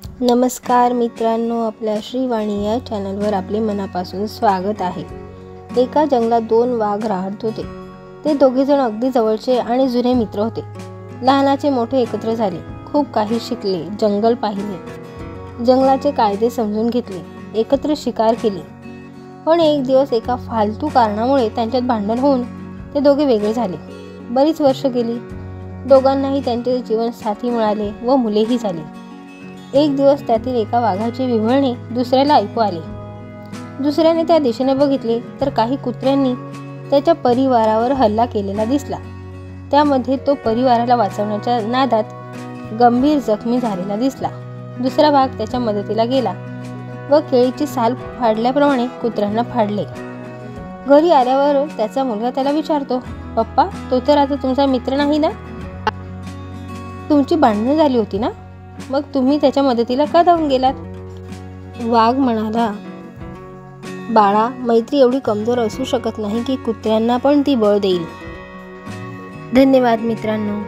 नमस्कार मित्रांनो, आपल्या श्रीवाणी या चॅनलवर आपले मनापासून स्वागत आहे। एका जंगलात दोन वाघ राहत होते। ते दोघेजण अगदी जवळचे आणि जुने मित्र होते। लहानाचे मोठे एकत्र झाले, खूप काही शिकले, जंगल पाहिले, जंगलाचे कायदे समजून घेतले, एकत्र शिकार केली। पण एक दिवस एका फालतू कारणामुळे त्यांच्यात भांडण होऊन ते दोघे वेगळे झाले। बरीच वर्ष गेली, दोघांनाही त्यांचे जीवन साथी मिळाले व मुलेही झाली। एक दिवस त्यातील एका वाघाचे विव्हळणे दुसऱ्याला ऐकू आले। दुसऱ्याने त्या दिशेने बघितले तर काही कुत्र्यांनी त्याच्या परिवारावर हल्ला केलेला दिसला। त्यामध्ये तो परिवाराला वाचवण्याच्या नादात गंभीर जखमी झालेला दिसला। दुसरा वाघ त्याच्या मदतीला गेला व केळीची साल फाडल्याप्रमाणे कुत्र्यांना फाडले। घरी आल्यावर त्याचा मुलगा त्याला विचारतो, पप्पा, तो तर आता तुमचा मित्र नाही ना? तुमची भांडणं झाली होती ना? मग तुम्ही त्याच्या मदतीला का धावून गेलात? वाघ म्हणाला, बाळा, मैत्री एवढी कमजोर असू शकत नाही की कुत्र्यांना पण ती बळ देईल। धन्यवाद मित्रांनो।